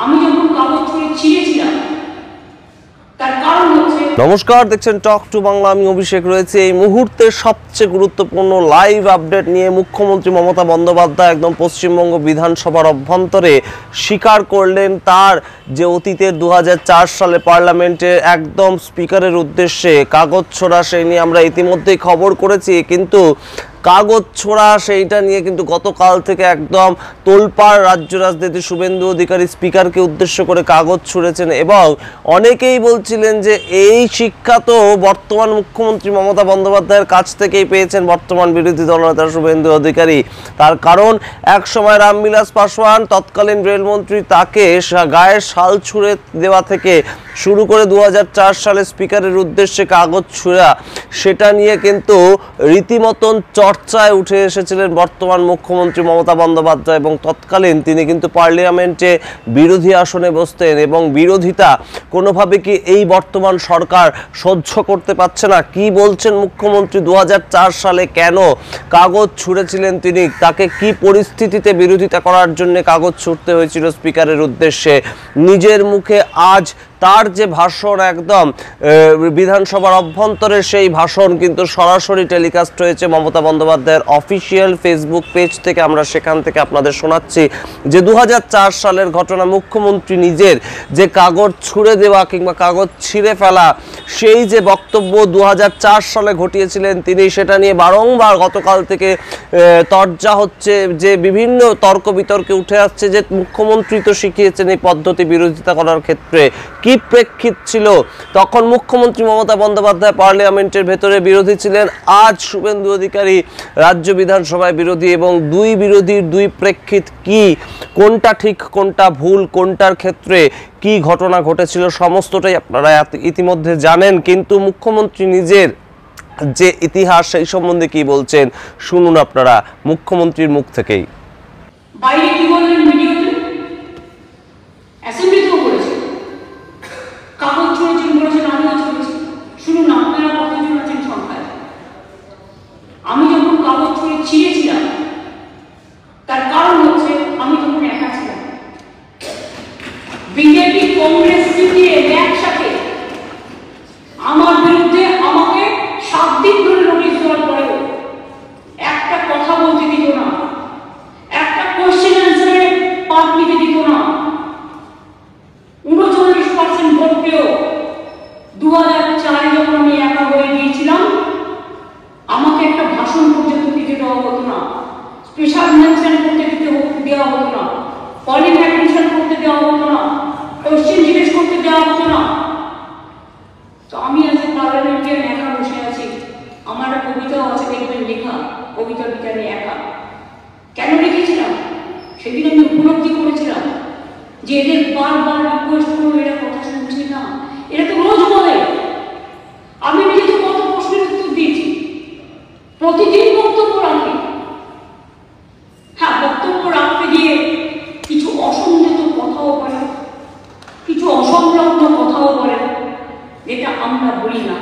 আমি যখন কাগজ ছুঁড়ে ছিঁড়েছিলাম তার কারণ হচ্ছে। নমস্কার, দেখছেন টক টু বাংলা। আমি অভিষেক রয়েছে এই মুহূর্তে সবচেয়ে গুরুত্বপূর্ণ লাইভ আপডেট নিয়ে। মুখ্যমন্ত্রী মমতা বন্দ্যোপাধ্যায় একদম পশ্চিমবঙ্গ বিধানসভার অভ্যন্তরে স্বীকার করলেন তার যে অতীতের 2004 সালে পার্লামেন্টে একদম স্পিকারের উদ্দেশ্যে কাগজ ছোড়া, সেই নিয়ে আমরা ইতিমধ্যেই খবর করেছি, কিন্তু কাগজ ছোড়া সেইটা নিয়ে কিন্তু গতকাল থেকে একদম তোলপাড় রাজ্য রাজনীতি। শুভেন্দু অধিকারী স্পিকারকে উদ্দেশ্য করে কাগজ ছুঁড়েছেন এবং অনেকেই বলছিলেন যে এই শিক্ষা তো বর্তমান মুখ্যমন্ত্রী মমতা বন্দ্যোপাধ্যায়ের কাছ থেকেই পেয়েছেন বর্তমান বিরোধী দলনেতা শুভেন্দু অধিকারী। তার কারণ এক সময় রামবিলাস পাসওয়ান তৎকালীন রেলমন্ত্রী, তাকে গায়ের শাল ছুঁড়ে দেওয়া থেকে শুরু করে 2004 সালে স্পিকারের উদ্দেশ্যে কাগজ ছুঁড়া, সেটা নিয়ে কিন্তু রীতিমতন চর্চায় উঠে এসেছিলেন বর্তমান মুখ্যমন্ত্রী মমতা বন্দ্যোপাধ্যায়। এবং তৎকালীন তিনি কিন্তু পার্লামেন্টে বিরোধী আসনে বসতেন এবং বিরোধিতা কোনোভাবে কি এই বর্তমান সরকার সহ্য করতে পারছে না। কি বলছেন মুখ্যমন্ত্রী, 2004 সালে কেন কাগজ ছুঁড়েছিলেন তিনি, তাকে কি পরিস্থিতিতে বিরোধিতা করার জন্য কাগজ ছুঁড়তে হয়েছিল স্পিকারের উদ্দেশ্যে, নিজের মুখে আজ তার যে ভাষণ একদম বিধানসভার অভ্যন্তরে, সেই ভাষণ কিন্তু সরাসরি টেলিকাস্ট হয়েছে মমতা বন্দ্যোপাধ্যায়ের অফিসিয়াল ফেসবুক পেজ থেকে। আমরা সেখান থেকে আপনাদের শোনাচ্ছি যে 2004 সালের ঘটনা। মুখ্যমন্ত্রী নিজের যে কাগজ ছুঁড়ে দেওয়া কিংবা কাগজ ছিঁড়ে ফেলা, সেই যে বক্তব্য 2004 সালে ঘটিয়েছিলেন তিনি, সেটা নিয়ে বারংবার গতকাল থেকে চর্চা হচ্ছে, যে বিভিন্ন তর্ক বিতর্কে উঠে আসছে যে মুখ্যমন্ত্রী তো শিখিয়েছেন এই পদ্ধতি বিরোধিতা করার ক্ষেত্রে। কি প্রেক্ষিত ছিল তখন মুখ্যমন্ত্রী মমতা বন্দ্যোপাধ্যায় পার্লামেন্টের ভেতরে বিরোধী ছিলেন, আজ শুভেন্দু অধিকারী রাজ্য বিধানসভায় বিরোধী, এবং দুই বিরোধীর দুই প্রেক্ষিত কি, কোনটা ঠিক কোনটা ভুল, কোনটার ক্ষেত্রে কি ঘটনা ঘটেছিল, সমস্তটাই আপনারা ইতিমধ্যে জানেন। কিন্তু মুখ্যমন্ত্রী নিজের যে ইতিহাস, সেই সম্বন্ধে কি বলছেন শুনুন আপনারা মুখ্যমন্ত্রীর মুখ থেকেই। বাইরে কি বললেন ভিডিওতে, অ্যাসেম্বলিতেও বলেছেন কাগজ ছুঁড়েছেন, বলেছেন আমিও ছুঁড়েছি। শুনুন আপনারা কতজন আছেন সংখ্যায়। আমি যখন কাগজ ছুঁড়ে ছিঁড়েছিলাম তার কারণ হচ্ছে আমি তখন একা ছিলাম। বিজেপি কংগ্রেস সিপিএ একসাথে আমার বিরুদ্ধে আমাকে 7 দিন ধরে নোটিশ দেওয়ার পরেও একটা কথা বলতে দিত না, একটা কোশ্চেন অ্যান্সারে পাঠ নিতে দিত না। 39% ভোট পেয়েও 2004-এ যখন আমি একা হয়ে গিয়েছিলাম, আমাকে একটা ভাষণ পর্যন্ত দিতে দেওয়া হতো না, স্পেশাল মেনশন করতে দেওয়া হতো না, কলিং অ্যাটেনশন করতে দেওয়া হতো না, কোশ্চেন জিজ্ঞেস করতে দেওয়া হতো না। তো আমি আজ পার্লামেন্টে একা বসে আছি। আমার একটা কবিতাও আছে, দেখবেন লেখা, কবিতা বিজ্ঞানী একা। কেন লিখেছিলাম? সেদিন আমি উপলব্ধি করেছিলাম যে এদের বারবার রিকোয়েস্ট করবো, এরা কথা শুনছে না, এরা তো রোজ বলে। আমি নিজে তো কত প্রশ্নের উত্তর দিয়েছি, প্রতিদিন বক্তব্য রাখি। হ্যাঁ, বক্তব্য রাখতে গিয়ে কিছু অসংযত কথাও বলে, কিছু অসংলগ্ন কথাও বলে, যেটা আমরা বলি না,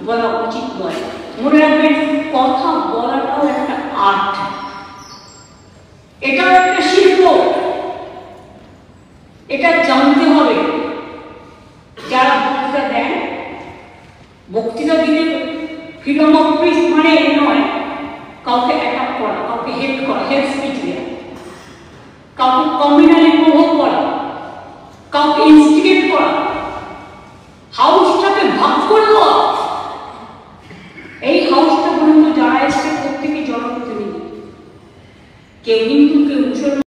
বলা উচিত নয়। মনে রাখবেন, কথা বলাটাও একটা আর্ট, এটাও একটা শিল্প, এটা জানতে হবে। যারা বক্তৃতা দেন, বক্তৃতা দিতে ফ্রিডম অফ স্পিচ মানে এই নয় কাউকে অ্যাটাক করা, কাউকে হেট করা, হেট স্পিচ দেওয়া, কাউকে কমিউনালি প্রভোগ করা, কাউকে ইনস্টিগেট করা, হাউসটাকে ভাগ করে দেওয়া। এই হাউসটা পর্যন্ত যারা এসছে প্রত্যেকে জনপ্রতিনিধি, কেউ হিন্দু, কেউ মুসলমান।